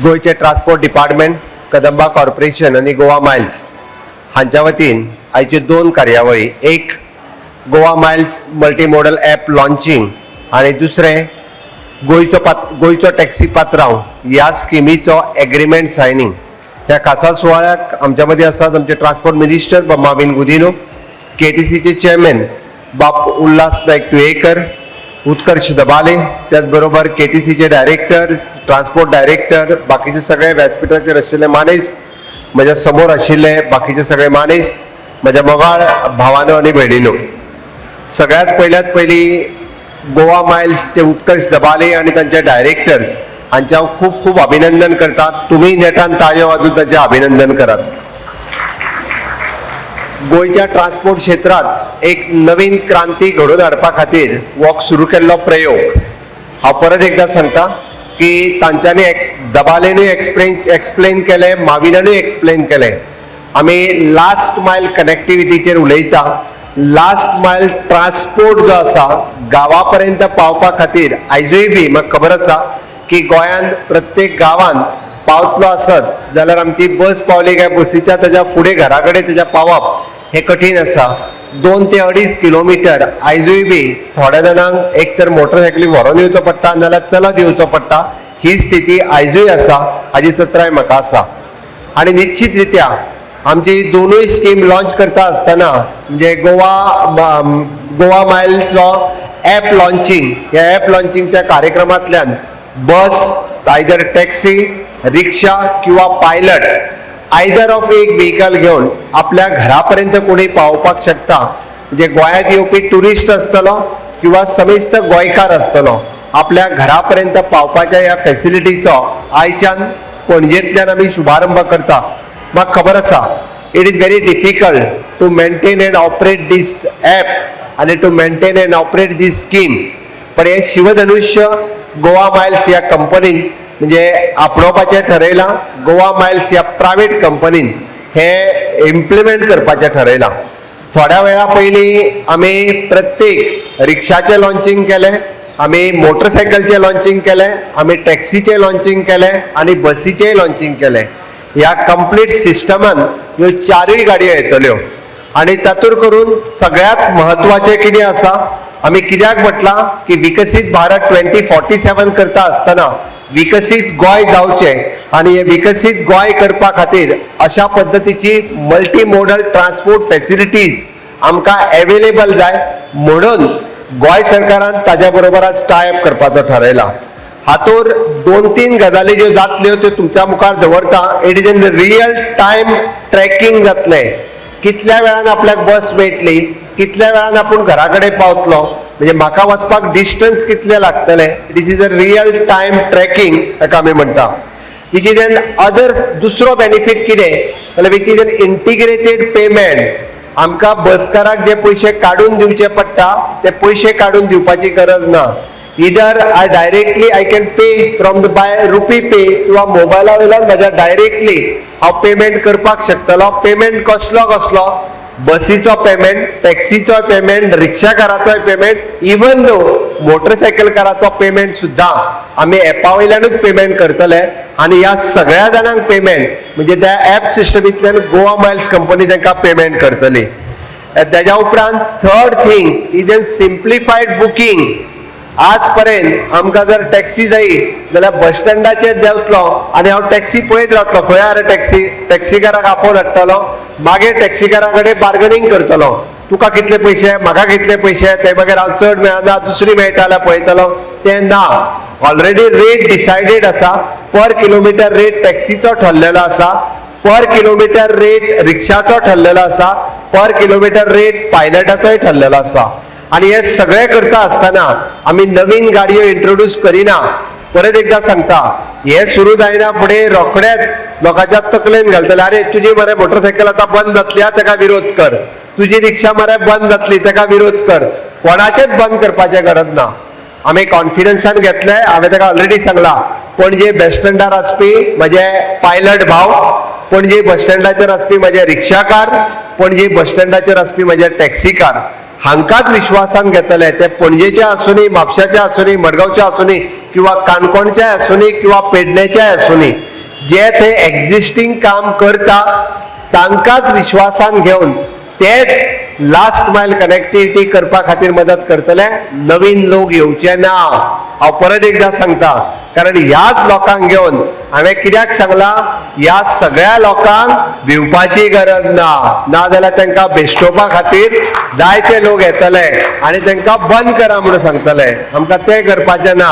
गोयचे transport department, Kadamba corporation आणि Goa Miles हांच्या वतीन आयच्यो दोन कार्यावळी, एक Goa Miles multi modal app launching आणि दुसरें गोयचो टॅक्सी पात्रांव ह्या स्किमीचो एग्रीमेंट सायनिंग. ह्या खासा सुवाळ्याक आमच्या मदीं आसात आमचे transport minister Mauvin Godinho, केटीसीचे chairman बाप उल्हास नायक तुयेकर, उत्कर्ष दबाले, त्याच बरोबर केटीसीचे डायरेक्टर, ट्रान्सपोर्ट डायरेक्टर, बाकीचे सगळे व्यासपीठाचेर आशिल्ले मानेस्त, म्हज्या समोर आशिल्ले बाकीचे सगळे मानेस्त, म्हज्या मोगाळ भावानो आनी भयणीनो, सगळ्यात पयली गोवा मायल्सचे उत्कर्ष दबाले आणि तांचे डायरेक्टर्स हांचे हांव खूब खूब अभिनंदन करतात. तुम्ही नेटान ताळयो वाजून तांचे अभिनंदन करात. गोयच्या ट्रान्सपोर्ट क्षेत्रात एक नवीन क्रांती घडोवन हाडपा खातीर हो सुरू केल्लो प्रयोग हांव परत एकदा सांगता की तांच्यांनी दबालेनूय एक्सप्लेन केले, माविनानूय एक्सप्लेन केले. आमी लास्ट मायल कनेक्टिविटीचेर उलयता. लास्ट मायल ट्रान्सपोर्ट जो आसा गांवा पर्यंत पावपा खातीर आयजूय बी म्हाका खबर आसा की गोंयांत प्रत्येक गांवांत पावतलो आसत जाल्यार आमची बस पावली काय बसीच्या ताच्या फुडें घरा कडेन ताच्या पावप हें कठीण आसा. 2 ते 2.5 किलोमिटर आयजूय बी थोड्या जाणांक एक तर मोटरसायकली व्हरोन येवचो पडटा नाजाल्यार चलत येवचो पडटा. ही स्थिती आयजूय आसा, हाजी चत्राय म्हाका आसा. आनी निश्चित रित्या आमची दोनूय स्कीम लॉन्च करता आसतना म्हणजे गोवा मायलचो ॲप लॉन्चिंग, ह्या ॲप लॉन्चिंगच्या कार्यक्रमांतल्यान बस, आयदर टॅक्सी, रिक्षा किंवा पायलट आयदर ऑफ एक व्हेकल घेवन आपल्या घरापर्यंत कोणी पावपाक शकता. म्हणजे गोंयांत येवपी ट्युरिस्ट आसतलो किंवा समेस्त गोंयकार आसतलो, आपल्या घरापर्यंत पावपाच्या ह्या फॅसिलिटीचो आयच्यान पणजेंतल्यान आमी शुभारंभ करता. म्हाका खबर आसा it is very difficult to maintain and operate this app आनी to maintain and operate this scheme. पण हे शिवधनुष्य गोवा मायल्स ह्या कंपनीन म्हणजे आपणोवपाचें ठरयलां. गोवा मायल्स ह्या प्रायवेट कंपनीन हे इम्प्लिमेंट करपाचें ठरयलां. थोड्या वेळा पयलीं आमी प्रत्येक रिक्षाचें लॉन्चिंग केलें, आमी मोटरसायकलचें लॉन्चिंग केलें, आमी टॅक्सीचें लॉन्चिंग केलें आनी बसीचेंय लॉन्चिंग केलें. ह्या कंप्लीट सिस्टमान ह्यो चारूय गाडयो येतल्यो. आनी तातूंत करून सगळ्यात म्हत्वाचें कितें आसा, आमी कित्याक म्हटलां की विकसीत भारत 2047 करता आसतना विकसीत गोंय जावचें आनी हे विकसीत गोंय करपा खातीर अशा पद्दतीची मल्टी मॉडल ट्रान्सपोर्ट फॅसिलिटीज आमकां एवेलेबल जाय म्हणून गोंय सरकारान ताज्या बरोबर आज टायअप करपाचो ठरयला. हातूंत 2-3 गजाली ज्यो जातल्यो त्यो तुमच्या मुखार दवरता. It is in real time tracking जातलें. कितल्या वेळान आपल्याक बस मेळटली, कितल्या वेळान आपूण घरा कडेन पावतलो, म्हणजे म्हाका वचपाक डिस्टन्स कितले लागतले. It is a real time tracking ताका आमी म्हणटा. विच इज एन अदर दुसरो बेनिफीट कितें जाल्यार which is an integrated payment. आमकां बसकाराक जे पयशे काडून दिवचे पडटा ते पयशे काडून दिवपाची गरज ना. इदर I can pay from the by rupee पे किंवा मोबायला वयल्यान म्हाज्या डायरेक्टली हांव पेमेंट करपाक शकतलो. पेमेंट कसलो बसीचो पेमेंट, टॅक्सीचो पेमेंट, रिक्षाकाराचो पेमेंट, इवन दो मोटरसायकलकाराचो पेमेंट सुद्दां आमी एपा वयल्यानूच पेमेंट करतले. आनी ह्या सगळ्या जाणांक पेमेंट म्हणजे त्या ॲप सिस्टमींतल्यान गोवा मायल्स कंपनी तांकां पेमेंट करतली. तेज्या उपरांत third thing is an simplified booking. आज पर्यंत आमकां जर टॅक्सी जायी जाल्यार बस स्टँडाचेर देंवतलो आनी हांव टॅक्सी पळयत रावतलो, खंय आरे टॅक्सीकाराक आफोन हाडटलो, मागीर टॅक्सीकारा कडेन बार्गेनींग करतलो. तुका कितले पयशे, म्हाका कितले पयशे, ते मागीर हांव चड मेळना दुसरी मेळटा जाल्यार पळयतलो. तें ना. ऑलरेडी रेट डिसायडेड आसा. पर किलोमिटर रेट टॅक्सीचो ठरलेलो आसा, पर किलोमिटर रेट रिक्षाचो ठरलेलो आसा, पर किलोमिटर रेट पायलटाचोय ठरलेलो आसा. आणि हे सगळे करता आसतना आमी नवीन गाडयो इंट्रोड्यूस करिना. परत एकदा सांगता, हे सुरू जायना फुडें रोखडेच लोकांच्या तकलेन घालतले, अरे तुजी मरे मोटरसायकल आतां बंद जातली, तेका विरोध कर. तुजी रिक्षा मरे बंद जातली, तेका विरोध कर. कोणाचेच बंद करपाची गरज ना. आमी कॉन्फिडन्सान घेतले. हांवें ताका ऑलरेडी सांगला, पणजे बस स्टँडार आसपी म्हजे पायलट भाव, पणजे बस स्टँडाचेर आसपी म्हजे रिक्षाकार, पणजे बस स्टँडाचेर आसपी म्हजे टॅक्सीकार, हांकाच विश्वासान घेतले ते पणजेचे आसुनी म्हापशाचे आसुनी मडगांवचे आसुनी किंवा काणकोणचे आसुनी किंवा पेडणेचे आसुनी जे ते एक्झिस्टिंग काम करता तांकांच विश्वासान घेवन तेच लास्ट मायल कनेक्टिविटी करपा खातीर मदत करतले, नवीन लोक येवचे ना। हांव परत एकदा सांगता, कारण ह्याच लोकांक घेवन हांवें कित्याक सांगला, ह्या सगळ्या लोकांक भिवपाची गरज ना, नाजाल्यार तांकां बेश्टोवपा खातीर जायते लोक येतले आनी तांकां बंद करा म्हणून सांगतले। आमकां तें करपाचें ना,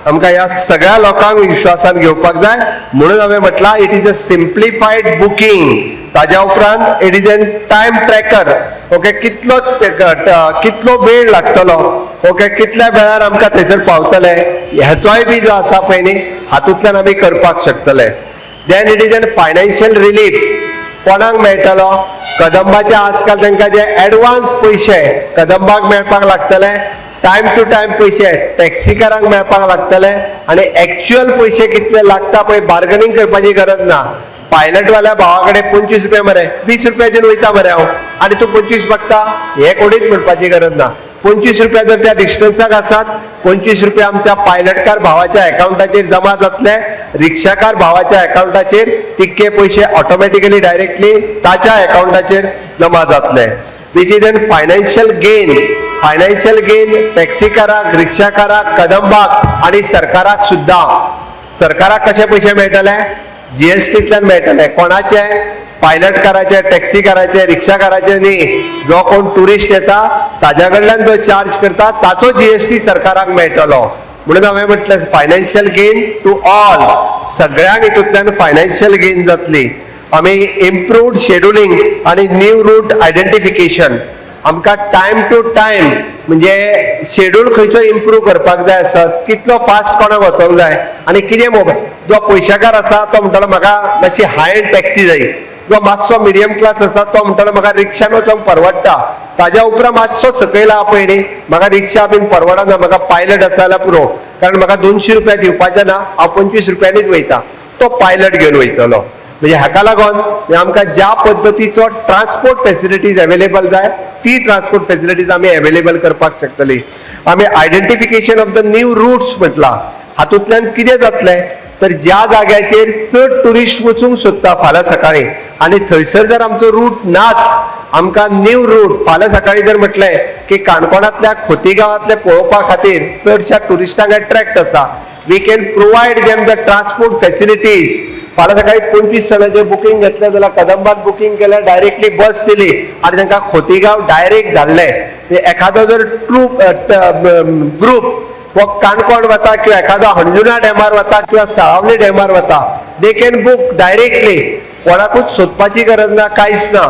आमकां ह्या सगळ्या लोकांक विश्वासान घेवपाक जाय म्हणून हांवें म्हटलां इट इज अ सिम्प्लिफायड बुकींग। ताज्या उपरांत it is N time tracker, okay, कितलो वेळ लागतलो, ओके, कितल्या वेळार आमकां थंयसर पावतले, हेचोय बी जो आसा पळय न्ही हातूंतल्यान आमी करपाक शकतले। Then it is an financial relief कोणाक मेळटलो, कदंबाचे आजकाल तांकां जे एडवान्स पयशे कदंबाक मेळपाक लागतले, टायम टू टायम पयशे टॅक्सीकारांक मेळपाक लागतले आनी एक्चुअल पयशे कितले लागता पळय बार्गेनींग करपाची गरज ना। पायलटवाल्या भावा कडेन 25 रुपया मरे 20 रुपया दिवन वयता मरे हांव आनी तूं 25 मागता, हे कोणीच म्हणपाची गरज ना। 25 रुपया जर त्या डिस्टन्साक आसात, 25 रुपया आमच्या पायलटकार भावाच्या अकाउंटाचेर जमा जातले, रिक्षाकार भावाच्या अकाउंटाचेर तितके पयशे ऑटोमॅटिकली डायरेक्टली ताच्या अकाउंटाचेर जमा जातले। Which is an financial gain टॅक्सीकाराक, रिक्षाकाराक, कदंबाक आनी सरकाराक सुद्दां। सरकाराक कशे पयशे मेळटले, जीएसटींतल्यान मेळटले, कोणाचे, पायलटकाराचे, टॅक्सीकाराचे, रिक्षाकाराचे न्ही, जो कोण टुरिस्ट येता ताज्या कडल्यान जो चार्ज करता ताचो जीएसटी सरकाराक मेळटलो। म्हणून हांवें म्हटलें फायनान्शियल गेन टू ऑल, सगळ्यांक हितूंतल्यान फायनान्शियल गेन जातली। आमी इम्प्रूव्ड शेड्युलिंग आनी न्यू रूट आयडेंटिफिकेशन, आमकां टायम टू टायम म्हणजे शेड्यूल खंयचो इम्प्रूव करपाक जाय आसत, कितलो फास्ट कोणाक वचोंक जाय आनी कितें मोबायल, जो पयशाकार आसा तो म्हणटलो म्हाका मातशी हाय एंड टॅक्सी जाय, जो मातसो मिडियम क्लास आसा तो म्हणटलो म्हाका रिक्षान वचोंक परवडटा, ताज्या उपरांत मातसो सकयल आहा पळय न्ही म्हाका रिक्षा बीन परवडना, म्हाका पायलट आसा जाल्यार पुरो, कारण म्हाका 200 रुपया दिवपाचे ना, हांव 25 रुपयांनीच वयता, तो पायलट घेवन वयतलो। म्हणजे हाका लागून आमकां ज्या पद्दतीचो ट्रान्सपोर्ट फेसिलिटीज अवेलेबल जाय ती ट्रान्सपोर्ट फेसिलिटीज आमी अवेलेबल करपाक शकतली। आमी identification of the new routes म्हटलां, हातूंतल्यान कितें जातलें तर ज्या जाग्याचेर चड टुरिस्ट वचूंक सोदता फाल्यां सकाळीं आनी थंयसर जर आमचो रूट नाच, आमकां न्यू रूट फाल्यां सकाळीं जर म्हटलें की काणकोणांतल्या खोतीगांवांतले पळोवपा खातीर चडशा टुरिस्टांक अट्रॅक्ट आसा, we can provide them the transport facilities. फाल्यां सकाळीं 25 जाणांचें बुकींग घेतलें जाल्यार कदंबात बुकींग केल्यार डायरेक्टली बस दिली आनी तांकां खोतीगांव डायरेक्ट धाडलें। एखादो जर ग्रूप वो काणकोण वता किंवा एखादो अंजुना डॅमार वता किंवा साळावली डॅमार वता, दे कॅन बूक डायरेक्टली, कोणाकूच सोदपाची गरज ना, कांयच ना,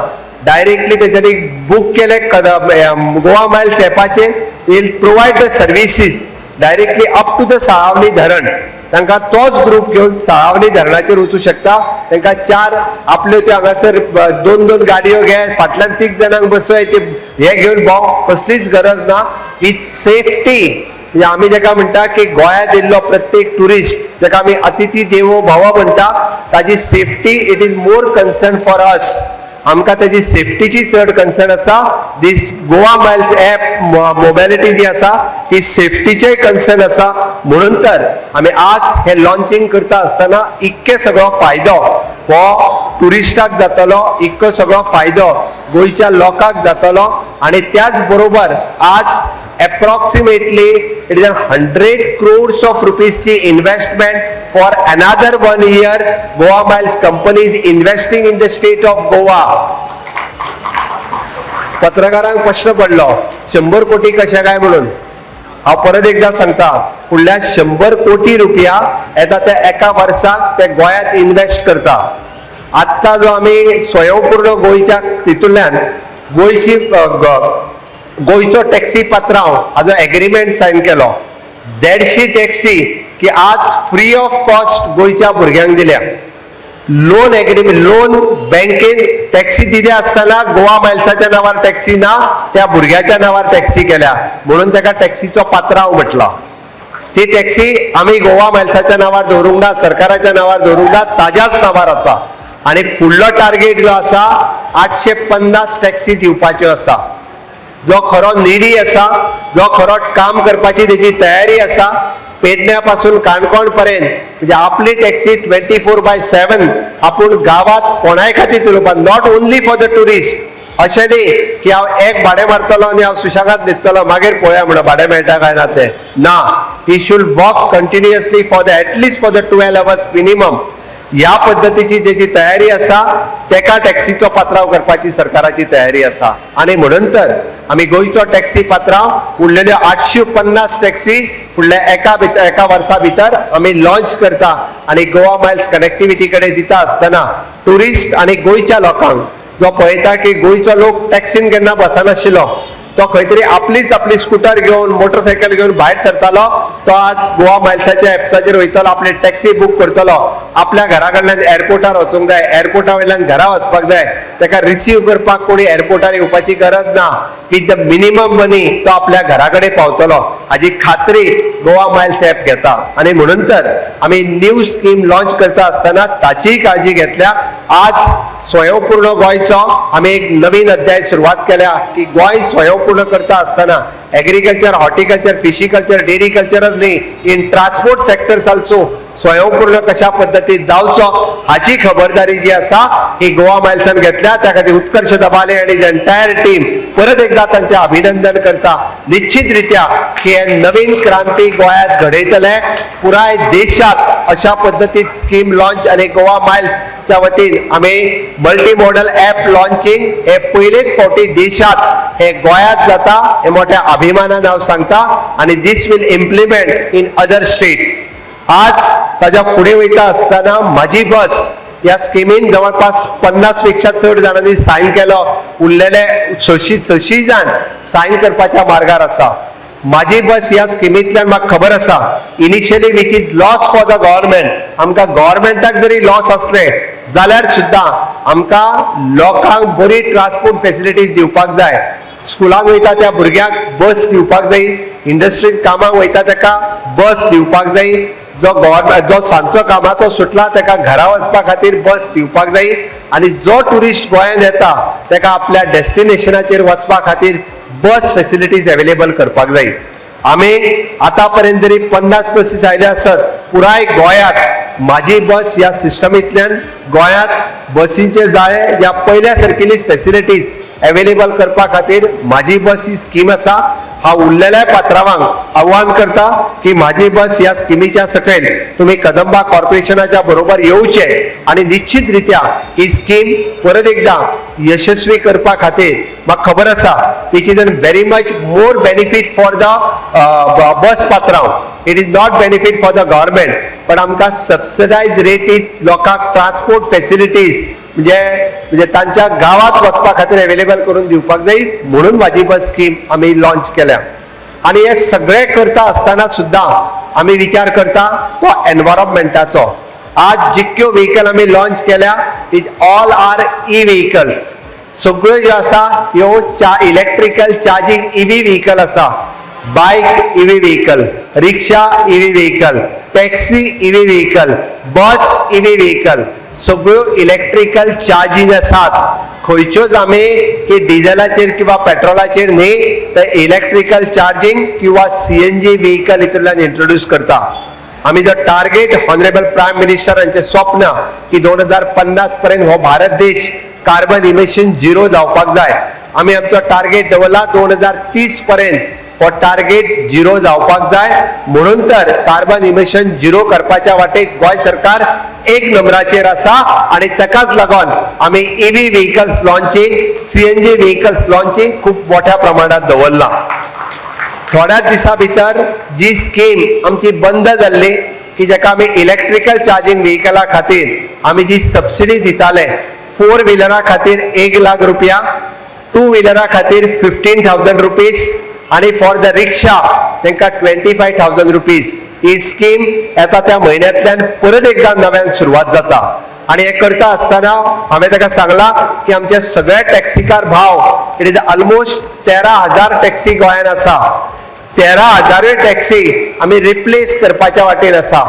डायरेक्टली तेच्यांनी बूक केले गोवा मायल्स एपाचेर, will provide the services directly up to the Salaulim धरण। तांकां तोच ग्रूप घेवन साळावली धरणाचेर वचूं शकता, तांकां चार आपल्यो त्यो हांगासर 2-2 गाडयो घे, फाटल्यान 3 जाणांक बसय, ते हे घेवन भोंव कसलीच गरज ना। विथ सेफ्टी, म्हणजे आमी जेका म्हणटा की गोंयांत येयल्लो प्रत्येक टुरिस्ट जेका आमी अतिथी देवो भव म्हणटा, ताजी safety it is more concern for us, आमकां ताजी सेफ्टीची चड कन्सर्न आसा। दीस गोवा मायल्स एप मोबिलिटी जी आसा ही सेफ्टीचेय कन्सर्न आसा, म्हणून तर आमी आज हे लॉन्चिंग करता आसतना इतके सगळो फायदो हो टुरिस्टाक जातलो, इतको सगळो फायदो गोंयच्या लोकांक जातलो आनी त्याच बरोबर आज approximately it is 100 crores of rupees ची investment for another 1 year. Goa Miles company is investing in the state of Goa. पत्रकारांक प्रश्न पडलो 100 कोटी कशे काय म्हणून, हांव परत एकदा सांगता, फुडल्या 100 कोटी रुपया येता ते एका वर्साक ते गोंयांत इन्वेस्ट करता। आत्ता जो आमी स्वयंपूर्ण गोंयच्या तितूंतल्यान गोंयचो टॅक्सी पात्रांव हाजो एग्रीमेंट सायन केलो, 150 टॅक्सी की आज फ्री ऑफ कॉस्ट गोंयच्या भुरग्यांक दिल्या। लोन एग्रीमेंट, लोन बँकेन टॅक्सी दिल्या आसतना गोवा मायल्साच्या नांवार टॅक्सी ना, त्या भुरग्याच्या नांवार टॅक्सी केल्या, म्हणून ताका टॅक्सीचो पात्रांव म्हटला। ती टॅक्सी आमी गोवा मायल्साच्या नांवार दवरूंक ना, सरकाराच्या नांवार दवरूंक ना, ताज्याच नांवार आसा आनी फुडलो टार्गेट जो आसा 850 टॅक्सी दिवपाच्यो आसा। जो खरो निडी आसा, जो खरो काम करपाची तेजी तयारी आसा, पेडण्यापासून काणकोण पर्यंत म्हणजे आपली टॅक्सी 24/7 आपूण गावात कोणाय खातीर चलोवपाक, not only for the tourist. अशें न्ही की हांव एक भाडें मारतलो आनी हांव सुशेगाद न्हिदतलो मागीर पळोवया म्हणून भाडें मेळटा काय ना तें. ना, he should work continuously for the at least for the 12 hours minimum. ह्या पद्दतीची जेची तयारी आसा तेका टॅक्सीचो पात्रांव करपाची सरकाराची तयारी आसा. आनी म्हणून तर आमी गोंयचो टॅक्सी पात्रांव उरलेल्यो 850 टॅक्सी फुडल्या एका वर्सा भितर आमी लॉन्च करता आनी गोवा मायल्स कनेक्टिविटी कडेन दिता आसतना टुरिस्ट आनी गोंयच्या लोकांक जो पळयता की गोंयचो लोक टॅक्सीन केन्ना बसनाशिल्लो, तो खंय तरी आपली स्कूटर घेवन मोटरसायकल घेवन भायर सरतालो, तो आज गोवा मायल्साच्या एप्साचेर वयतलो, आपली टॅक्सी बूक करतलो, आपल्या घरा कडल्यान एअरपोर्टार वचूंक जाय, एअरपोर्टा वयल्यान घरा वचपाक जाय, ताका रिसीव करपाक कोणी एअरपोर्टार येवपाची गरज ना, विथ द मिनिमम मनी तो आपल्या घरा कडेन पावतलो हाची खात्री गोवा मायल्स एप घेता. आनी म्हणून तर आमी न्यू स्कीम लॉन्च करता आसतना ताचीय काळजी घेतल्या. आज स्वयंपूर्ण गोंयचो आमी एक नवीन अध्याय सुरवात केल्या की गोंय स्वयंपूर्ण करता आसतना एग्रीकल्चर, हॉर्टिकल्चर, फिशिकल्चर, डेरी कल्चरच न्ही, इन ट्रान्सपोर्ट सेक्टर्स ऑल्सो स्वयंपूर्ण कशा पद्दतीन जावचो हाची खबरदारी जी आसा ही गोवा मायल्सान घेतल्या. त्या खातीर उत्कर्ष दबाले आनी एंटायर टीम परत एकदा तांचे अभिनंदन करता. निश्चित रित्या ही नवीन क्रांती गोंयांत घडयतले. पुराय देशात अशा पद्दतीन स्कीम लॉन्च आनी गोवा मायल्सच्या वतीन आमी मल्टी मॉडल ॲप लॉन्चिंग हे पयलेच फावटी देशात हे गोंयांत जाता हे मोठ्या अभिमानान हांव सांगता. आनी this will implement in other state. आज ताच्या फुडें वयता आसतना म्हाजी बस ह्या स्किमीन जवळपास 50 पेक्षा चड जाणांनी सायन केलो. उरलेले 600 जाण सायन करपाच्या मार्गार आसा. म्हाजी बस ह्या स्किमींतल्यान म्हाका खबर आसा initially which is loss for the government. आमकां गव्हर्मेंटाक जरी लॉस असले जाल्यार सुद्दां आमकां लोकांक बरी ट्रान्सपोर्ट फेसिलिटीज दिवपाक जाय. स्कुलाक वयता त्या भुरग्यांक बस दिवपाक जाय, इंडस्ट्रींत कामाक वयता ताका बस दिवपाक जाय, जो सांजचो कामाचो सुटला ताका घरा वचपा खातीर बस दिवपाक जाय, आनी जो टुरिस्ट गोंयांत येता ताका आपल्या डेस्टिनेशनाचेर वचपा खातीर बस फेसिलिटीज अवेलेबल करपाक जाय. आमी आतां पर्यंत तरी 50 बसीस आयले आसत पुराय गोंयांत. म्हाजी बस ह्या सिस्टमींतल्यान गोंयांत बसींचे जाळे ह्या पयल्या सारकिल्लीच फेसिलिटीज अवेलेबल करपा खातीर म्हाजी बस ही स्कीम आसा. हांव उरलेल्या पात्रांवांक आव्हान करता की म्हाजी बस ह्या स्किमीच्या सकयल तुमी कदंबा कॉर्पोरेशनाच्या बरोबर येवचे आनी निश्चित रित्या ही स्कीम परत एकदा यशस्वी करपा खातीर म्हाका खबर आसा it is very much more benefit for the bus पात्रांव. It is not benefit for the government, पण आमकां सबसिडायज रेटीत लोकांक ट्रान्सपोर्ट फेसिलिटीज म्हणजे तांच्या गावात वचपा खातीर अवेलेबल करून दिवपाक जाय म्हणून म्हाजी बस स्कीम आमी लॉन्च केल्या. आनी हे सगळे करता आसतना सुद्दां आमी विचार करता तो एनवायरमेंटाचो. आज जितक्यो व्हेकल आमी लॉन्च केल्या it all are E vehicles. सगळ्यो ज्यो आसा ह्यो इलेक्ट्रिकल चार्जिंग ईव्ही व्हेकल आसा. Bike EV vehicle, rickshaw EV vehicle, taxi EV vehicle, bus EV vehicle, सगळ्यो इलेक्ट्रिकल चार्जिंग आसात. खंयच्योच आमी की डिझेलाचेर किंवा पेट्रोलाचेर न्ही तर इलेक्ट्रिकल चार्जिंग किंवा CNG व्हेकल हितूंतल्यान इंट्रोड्यूस करता. आमी जो टार्गेट हॉनरेबल प्रायम मिनिस्टर हांचें स्वप्न की 2050 पर्यंत हो भारत देश कार्बन इमिशन झिरो जावपाक जाय. आमी आमचो टार्गेट दवरला 2030 पर्यंत हो टार्गेट झिरो जावपाक जाय. म्हणून तर कार्बन इमिशन झिरो करपाच्या वाटेक गोंय सरकार एक नंबराचेर आसा आनी ताकाच लागून आमी EV vehicles launching, CNG vehicles launching खूब मोठ्या प्रमाणात दवरला. थोड्याच दिसा भितर जी स्कीम आमची बंद जाल्ली की जाका आमी इलेक्ट्रिकल चार्जिंग व्हेकला खातीर आमी जी सबसिडी दिताले 4 व्हिलरा खातीर 1 लाख रुपया, 2 व्हिलरा खातीर 15,000 रुपीज आनी फॉर द रिक्षा तांकां 25,000 रुपीज. ही स्कीम येता त्या म्हयन्यांतल्यान परत एकदा नव्यान सुरवात जाता. आनी हे करता आसतना हांवें ताका सांगला की आमचे सगळे टॅक्सीकार भाव इट इज ऑलमोस्ट 13,000 टॅक्सी गोंयांत आसा. 13,000 टॅक्सी आमी रिप्लेस करपाच्या वाटेन आसा.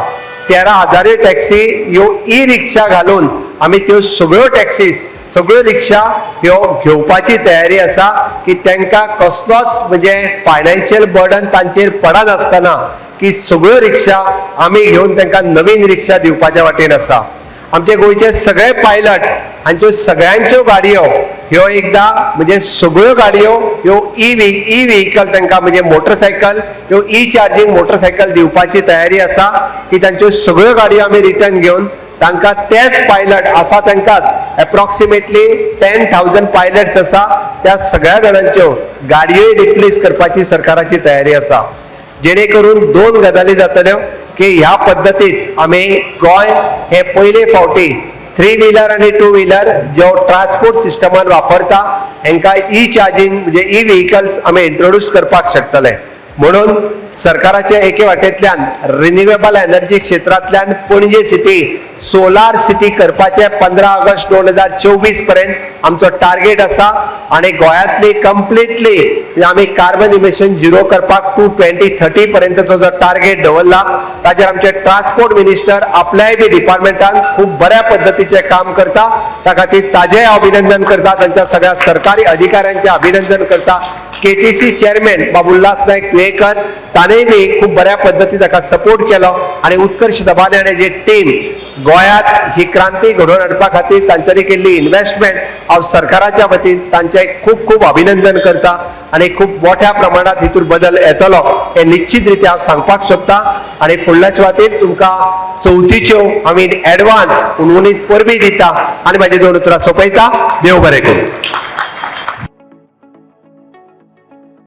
13,000 टॅक्सी ह्यो ई रिक्षा घालून आमी त्यो सगळ्यो टॅक्सीज सगळ्यो रिक्षा ह्यो घेवपाची तयारी आसा की तांकां कसलोच म्हणजे फायनान्शियल बर्डन तांचेर पडनासतना की सगळ्यो रिक्षा आमी घेवन तांकां नवीन रिक्षा दिवपाच्या वाटेन आसा. आमचे गोंयचे सगळे पायलट हांच्यो सगळ्यांच्यो गाडयो ह्यो एकदां म्हणजे सगळ्यो गाडयो ह्यो ई व्हेहिकल तांकां म्हणजे मोटरसायकल ह्यो ई चार्जिंग मोटरसायकल दिवपाची तयारी आसा की तांच्यो सगळ्यो गाडयो आमी रिटर्न घेवन तांकां तेच पायलट आसा तांकांच एप्रॉक्सिमेटली 10,000 पायलट्स आसा त्या सगळ्या जाणांच्यो गाडयोय रिप्लेस करपाची सरकाराची तयारी आसा. जेणे करून दोन गजाली जातल्यो की ह्या पद्दतीत आमी गोंय हे पयले फावटी 3 व्हिलर आणि 2 व्हिलर जो ट्रान्सपोर्ट सिस्टमान वापरता हांकां ई चार्जिंग म्हणजे ई व्हेहिकल्स आमी इंट्रोड्यूस करपाक शकतले. म्हणून सरकाराच्या एके वाटेंतल्यान रिन्युएबल एनर्जी क्षेत्रांतल्यान पणजे सिटी सोलार सिटी करपाचे 15 ऑगस्ट 2024 पर्यंत आमचो टार्गेट आसा आणि गोंयांतली कंप्लिटली आमी कार्बन इमिशन झिरो करपाक 2030 पर्यंतचो जो टार्गेट दवरला ताचेर आमचे ट्रान्सपोर्ट मिनिस्टर आपल्याय बी डिपार्टमेंटान खूब बऱ्या पद्धतीचे काम करता. त्या खातीर ताजेय अभिनंदन करता, तांच्या सगळ्या सरकारी अधिकाऱ्यांचे अभिनंदन करता. केटीसी चेअरमॅन बाबुल्लास नायक कुयेकर ताणेय बी खूप बऱ्या पद्धतीन ताका सपोर्ट केलो आणि उत्कर्ष दबाले आणि जी टीम गोंयांत ही क्रांती घडोवन हाडपा खातीर तांच्यांनी केल्ली इन्व्हेस्टमेंट हांव सरकाराच्या वतीन तांचे खूब खूब अभिनंदन करता आणि खूप मोठ्या प्रमाणात हितून बदल येतलो हे निश्चित रित्या हांव सांगपाक सोदतां. आणि फुडल्याच वाटेन तुमकां चवथीच्यो आमी एडवान्स उणवणीत परबी दिता आणि म्हाजी दोन उतरां सोंपयता. देव बरें करूं.